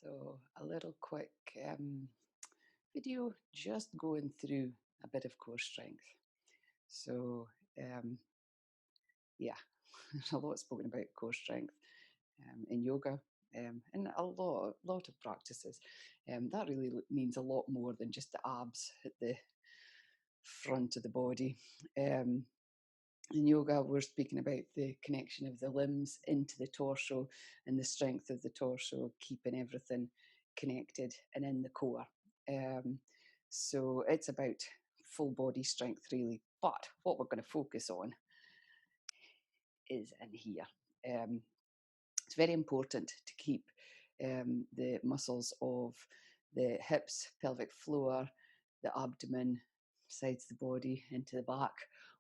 So a little quick video just going through a bit of core strength. So yeah, there's a lot spoken about core strength in yoga and a lot of practices. That really means a lot more than just the abs at the front of the body. In yoga, we're speaking about the connection of the limbs into the torso and the strength of the torso, keeping everything connected and in the core. So it's about full body strength, really. But what we're going to focus on is in here. It's very important to keep the muscles of the hips, pelvic floor, the abdomen, sides of the body, into the back,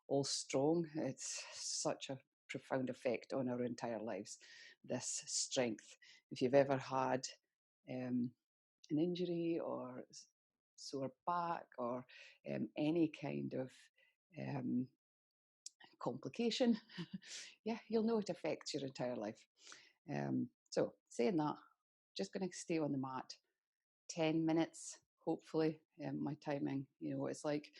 all strong. It's such a profound effect on our entire lives, this strength. If you've ever had an injury or sore back or any kind of complication, yeah, you'll know it affects your entire life. So saying that, just going to stay on the mat 10 minutes, hopefully. My timing, you know what it's like.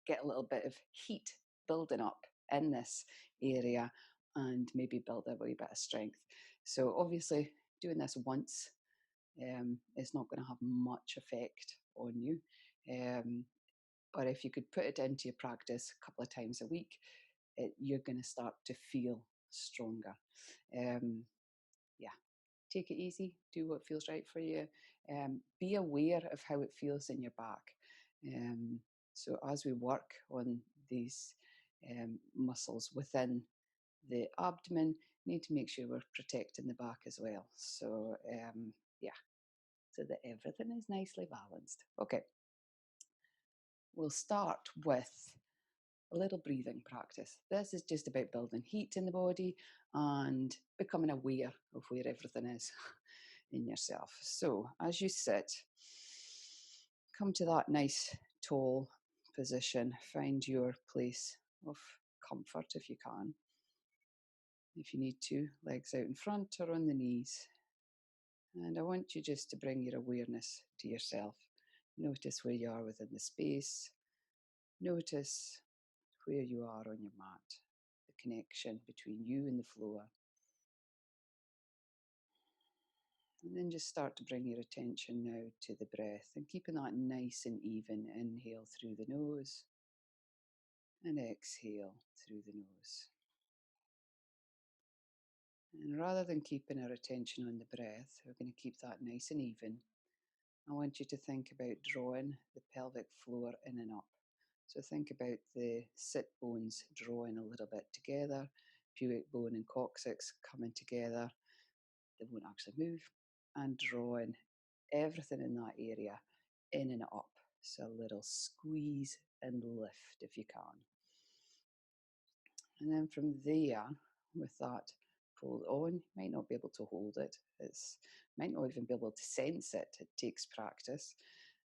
Get a little bit of heat building up in this area and maybe build a wee bit of strength. So obviously doing this once is not going to have much effect on you. But if you could put it into your practice a couple of times a week, you're going to start to feel stronger. Yeah, take it easy, do what feels right for you. Be aware of how it feels in your back. So as we work on these muscles within the abdomen, need to make sure we're protecting the back as well. So yeah, so that everything is nicely balanced. Okay, we'll start with a little breathing practice. This is just about building heat in the body and becoming aware of where everything is in yourself. So as you sit, come to that nice tall position. Find your place of comfort if you can. If you need to, legs out in front or on the knees. And I want you just to bring your awareness to yourself. Notice where you are within the space. Notice where you are on your mat, the connection between you and the floor. And then just start to bring your attention now to the breath and keeping that nice and even. Inhale through the nose and exhale through the nose. And rather than keeping our attention on the breath, we're going to keep that nice and even. I want you to think about drawing the pelvic floor in and up. So think about the sit bones drawing a little bit together, pubic bone and coccyx coming together. They won't actually move, and drawing everything in that area in and up. So a little squeeze and lift if you can. And then from there, with that pulled on, you might not be able to hold it. Might not even be able to sense it. It takes practice.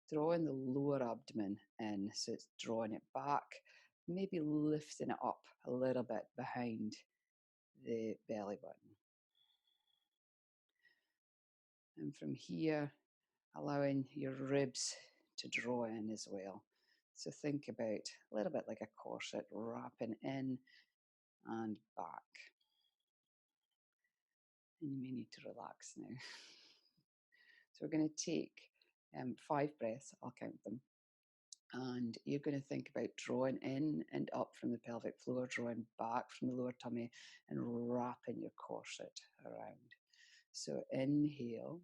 Drawing the lower abdomen in, so it's drawing it back, maybe lifting it up a little bit behind the belly button. And from here, allowing your ribs to draw in as well. So think about a little bit like a corset, wrapping in and back. And you may need to relax now. So we're going to take 5 breaths, I'll count them. And you're going to think about drawing in and up from the pelvic floor, drawing back from the lower tummy, and wrapping your corset around. So inhale,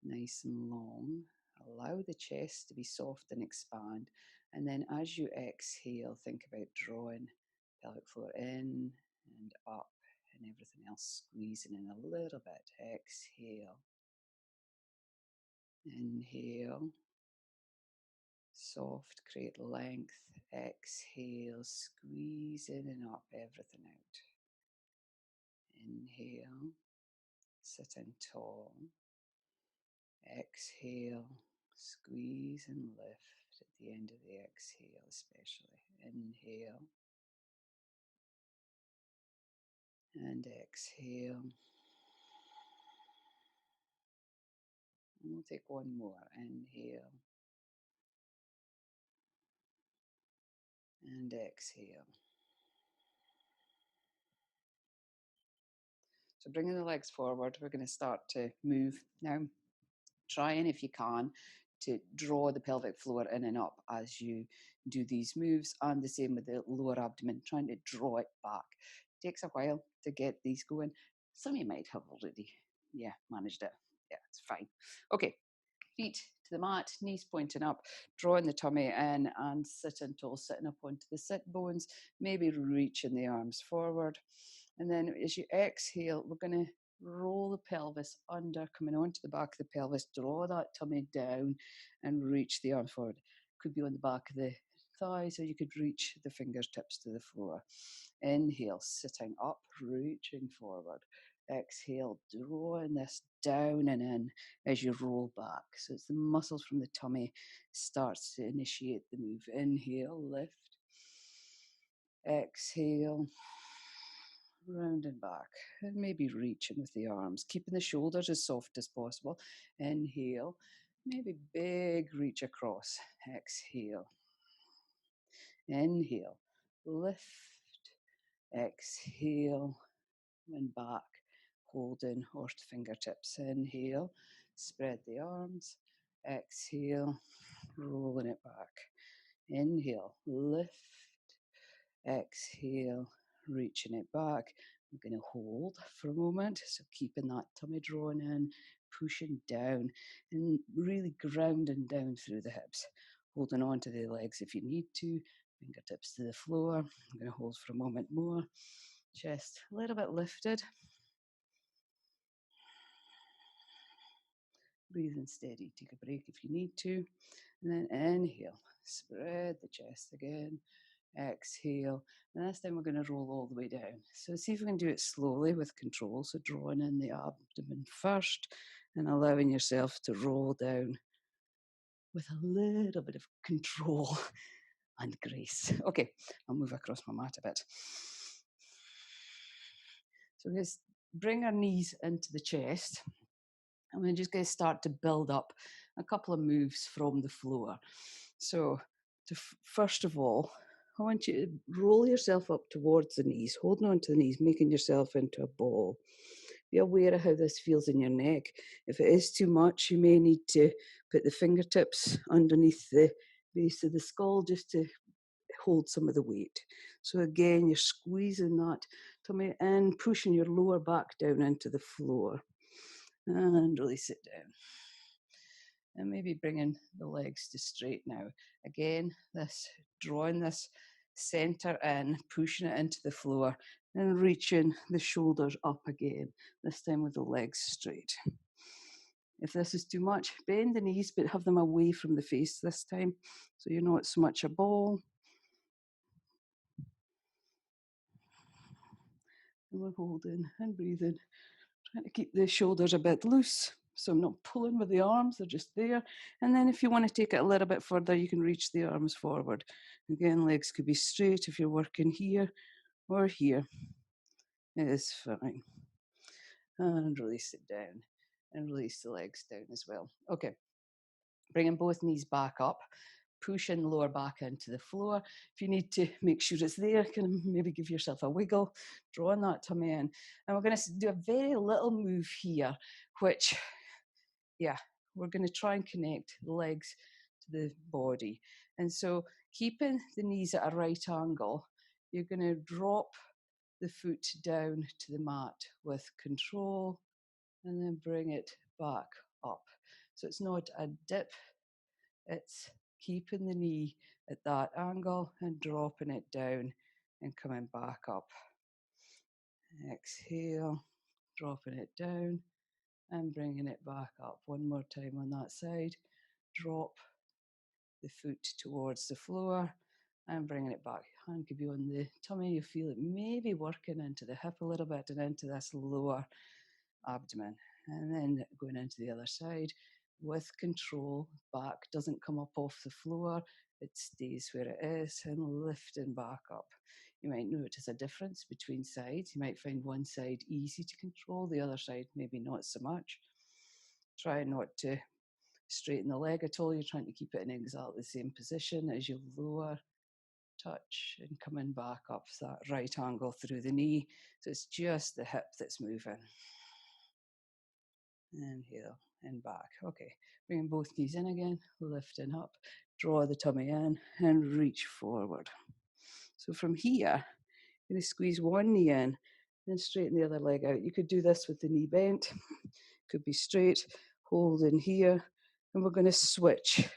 nice and long. Allow the chest to be soft and expand. And then as you exhale, think about drawing pelvic floor in and up and everything else squeezing in a little bit. Exhale. Inhale. Soft, create length. Exhale, squeeze in and up, everything out. Inhale, sitting tall. Exhale, squeeze and lift at the end of the exhale, especially. Inhale and exhale. We'll take one more. Inhale and exhale. So bringing the legs forward, we're going to start to move now. Trying, if you can, to draw the pelvic floor in and up as you do these moves, and the same with the lower abdomen, trying to draw it back. It takes a while to get these going. Some of you might have already, managed it. Yeah, it's fine. Okay, feet to the mat, knees pointing up, drawing the tummy in and sitting tall, sitting up onto the sit bones, maybe reaching the arms forward. And then as you exhale, we're going to roll the pelvis under, coming onto the back of the pelvis, draw that tummy down and reach the arms forward. Could be on the back of the thighs, or you could reach the fingertips to the floor. Inhale, sitting up, reaching forward. Exhale, drawing this down and in as you roll back. So it's the muscles from the tummy starts to initiate the move. Inhale, lift. Exhale, rounding back, and maybe reaching with the arms, keeping the shoulders as soft as possible. Inhale, maybe big reach across. Exhale. Inhale, lift. Exhale, and back, holding or fingertips. Inhale, spread the arms. Exhale, rolling it back. Inhale, lift. Exhale, reaching it back. I'm going to hold for a moment, so keeping that tummy drawn in, pushing down, and really grounding down through the hips. Holding on to the legs if you need to, fingertips to the floor. I'm going to hold for a moment more. Chest a little bit lifted. Breathing steady. Take a break if you need to. And then inhale. Spread the chest again. Exhale. And this time we're going to roll all the way down. So see if we can do it slowly with control. So drawing in the abdomen first and allowing yourself to roll down with a little bit of control and grace. Okay, I'll move across my mat a bit. So we're going to bring our knees into the chest. And we're just going to start to build up a couple of moves from the floor. So first of all, I want you to roll yourself up towards the knees, holding on to the knees, making yourself into a ball. Be aware of how this feels in your neck. If it is too much, you may need to put the fingertips underneath the base of the skull just to hold some of the weight. So again, you're squeezing that tummy in, pushing your lower back down into the floor. And release it down. And maybe bringing the legs to straight now. Again, drawing this center in, pushing it into the floor, and reaching the shoulders up again, this time with the legs straight. If this is too much, bend the knees, but have them away from the face this time, so you're not so much a ball. And we're holding and breathing. Trying to keep the shoulders a bit loose, so I'm not pulling with the arms, they're just there. And then if you want to take it a little bit further, you can reach the arms forward. Again, legs could be straight if you're working here or here. It is fine. And release it down. And release the legs down as well. Okay, bringing both knees back up. Pushing the lower back into the floor. If you need to make sure it's there, can maybe give yourself a wiggle, drawing that tummy in. And we're going to do a very little move here, which, we're going to try and connect the legs to the body. And so keeping the knees at a right angle, you're going to drop the foot down to the mat with control and then bring it back up. So it's not a dip, it's keeping the knee at that angle and dropping it down and coming back up. Exhale, dropping it down and bringing it back up. One more time on that side. Drop the foot towards the floor and bringing it back. Hand could be on the tummy. You feel it maybe working into the hip a little bit and into this lower abdomen. And then going into the other side with control. Back doesn't come up off the floor. It stays where it is and lifting back up. You might notice a difference between sides. You might find one side easy to control, the other side maybe not so much. Try not to straighten the leg at all. You're trying to keep it in exactly the same position as you lower, touch, and coming back up that right angle through the knee. So it's just the hip that's moving. Inhale and back. Okay, bringing both knees in again, lifting up, draw the tummy in and reach forward. So from here, you're going to squeeze one knee in and straighten the other leg out. You could do this with the knee bent, could be straight, hold in here, and we're going to switch.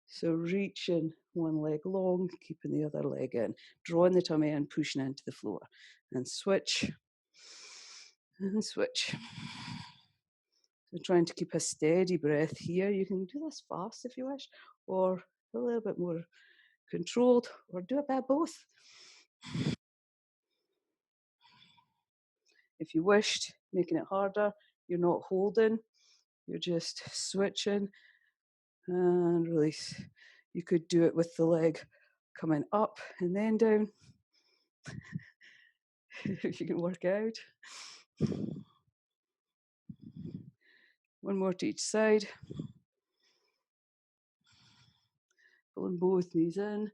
So reaching one leg long, keeping the other leg in, drawing the tummy in, pushing into the floor, and switch, and switch. So trying to keep a steady breath here. You can do this fast if you wish, or a little bit more controlled, or do a bit of both. If you wished, making it harder, you're not holding, you're just switching and release. You could do it with the leg coming up and then down, if you can work out. One more to each side. Pulling both knees in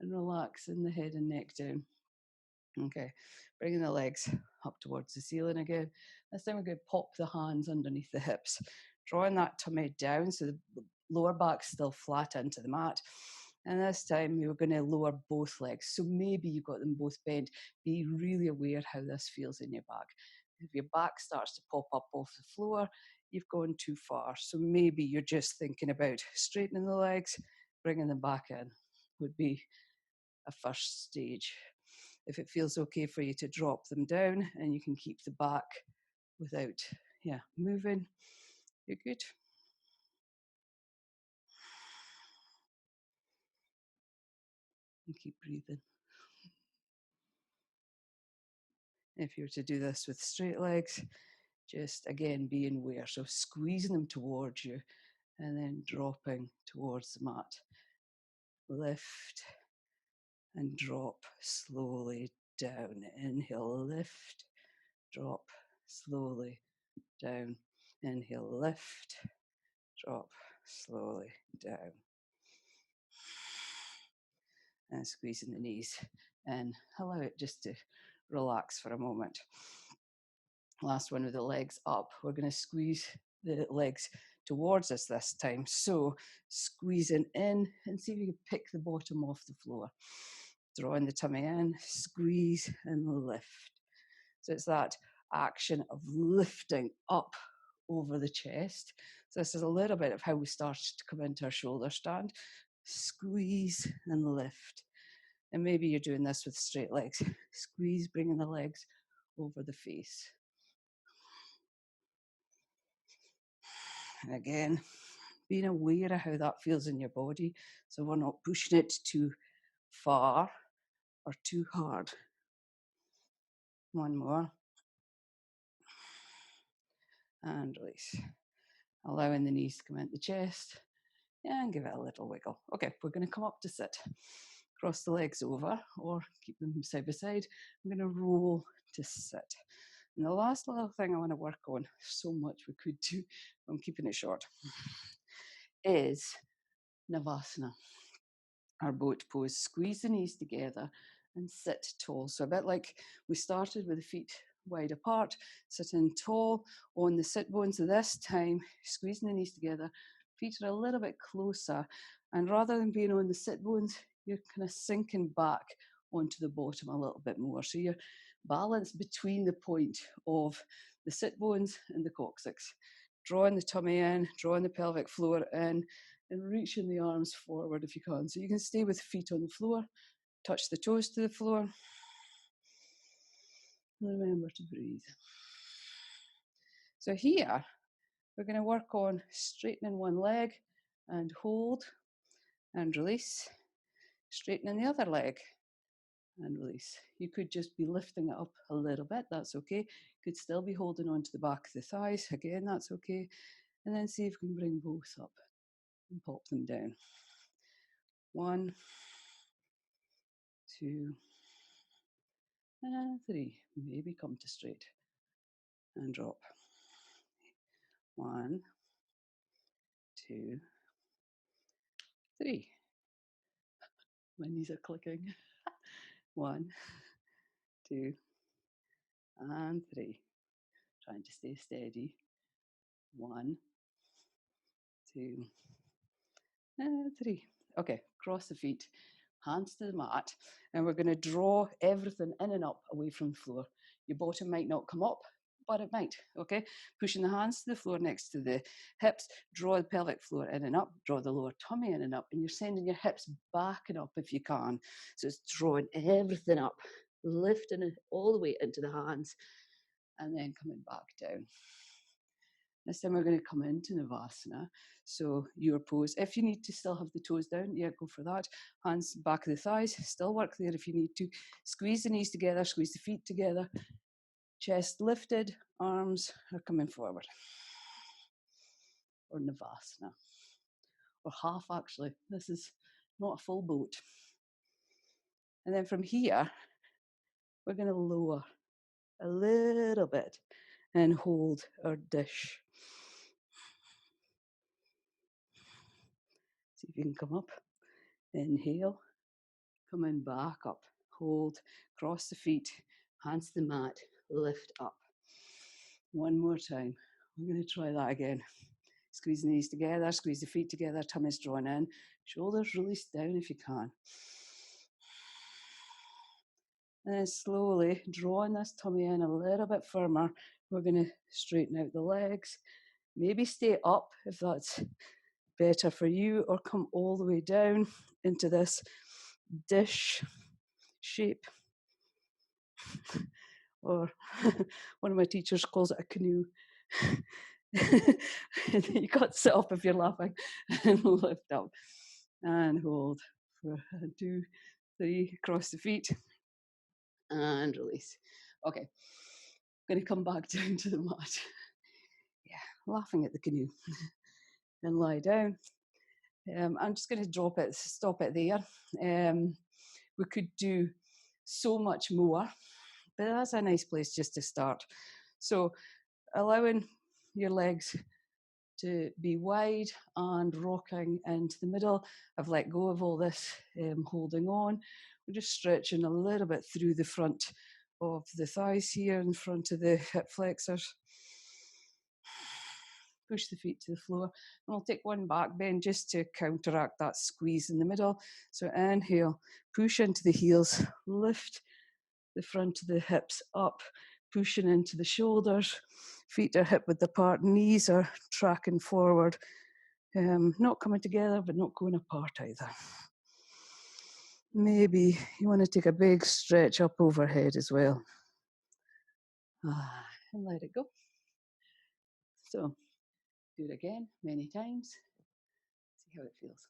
and relaxing the head and neck down. Okay, bringing the legs up towards the ceiling again. This time we're going to pop the hands underneath the hips, drawing that tummy down so the lower back's still flat into the mat. And this time we were going to lower both legs. So maybe you've got them both bent. Be really aware how this feels in your back. If your back starts to pop up off the floor, you've gone too far. So maybe you're just thinking about straightening the legs, bringing them back in would be a first stage. If it feels okay for you to drop them down and you can keep the back without moving, you're good. And keep breathing. If you were to do this with straight legs, just again being aware. So squeezing them towards you and then dropping towards the mat. Lift and drop slowly down. Inhale, lift, drop slowly down. Inhale, lift, drop slowly down. And squeezing the knees and allow it just to relax for a moment. Last one with the legs up. We're going to squeeze the legs towards us this time. So squeezing in and see if you can pick the bottom off the floor. Drawing the tummy in, squeeze and lift. So it's that action of lifting up over the chest. So this is a little bit of how we started to come into our shoulder stand. Squeeze and lift. And maybe you're doing this with straight legs. Squeeze, bringing the legs over the face. And again, being aware of how that feels in your body. So we're not pushing it too far or too hard. One more. And release. Allowing the knees to come into the chest. And give it a little wiggle. Okay, we're going to come up to sit. Cross the legs over or keep them side by side. I'm going to roll to sit. And the last little thing I want to work on, so much we could do, I'm keeping it short, is Navasana, our boat pose. Squeeze the knees together and sit tall. So a bit like we started with the feet wide apart, sitting tall on the sit bones. This time, squeezing the knees together, feet are a little bit closer. And rather than being on the sit bones, you're kind of sinking back onto the bottom a little bit more. So you're balanced between the point of the sit bones and the coccyx. Drawing the tummy in, drawing the pelvic floor in, and reaching the arms forward if you can. So you can stay with feet on the floor, touch the toes to the floor. Remember to breathe. So here, we're going to work on straightening one leg and hold and release. Straightening the other leg and release. You could just be lifting it up a little bit, that's okay. You could still be holding onto the back of the thighs, again, that's okay. And then see if we can bring both up and pop them down. 1, 2, and 3. Maybe come to straight and drop. 1, 2, 3. My knees are clicking. 1, 2, and 3. Trying to stay steady. 1, 2, and 3. Okay, cross the feet, hands to the mat, and we're going to draw everything in and up away from the floor. Your bottom might not come up, but it might, okay? Pushing the hands to the floor next to the hips, draw the pelvic floor in and up, draw the lower tummy in and up, and you're sending your hips back and up if you can. So it's drawing everything up, lifting it all the way into the hands, and then coming back down. This time we're going to come into Navasana. So your pose, if you need to still have the toes down, yeah, go for that. Hands back of the thighs, still work there if you need to. Squeeze the knees together, squeeze the feet together. Chest lifted, arms are coming forward. Or Navasana. Or half actually. This is not a full boat. And then from here, we're going to lower a little bit and hold our dish. See if you can come up. Inhale. Coming back up. Hold. Cross the feet. Hands to the mat. Lift up. One more time. We're going to try that again. Squeeze the knees together. Squeeze the feet together. Tummy's drawn in. Shoulders released down if you can. And then slowly drawing this tummy in a little bit firmer. We're going to straighten out the legs. Maybe stay up if that's better for you, or come all the way down into this dish shape. Or one of my teachers calls it a canoe. You got to sit up if you're laughing and lift up and hold for 2, 3, cross the feet and release. Okay, I'm going to come back down to the mat. Yeah, laughing at the canoe. And lie down. I'm just going to stop it there. We could do so much more, but that's a nice place just to start. So allowing your legs to be wide and rocking into the middle. I've let go of all this holding on. We're just stretching a little bit through the front of the thighs here in front of the hip flexors. Push the feet to the floor. And we'll take one back bend just to counteract that squeeze in the middle. So inhale, push into the heels, lift the front of the hips up, pushing into the shoulders. Feet are hip width apart, knees are tracking forward. Not coming together, but not going apart either. Maybe you want to take a big stretch up overhead as well. And let it go. So do it again many times. See how it feels.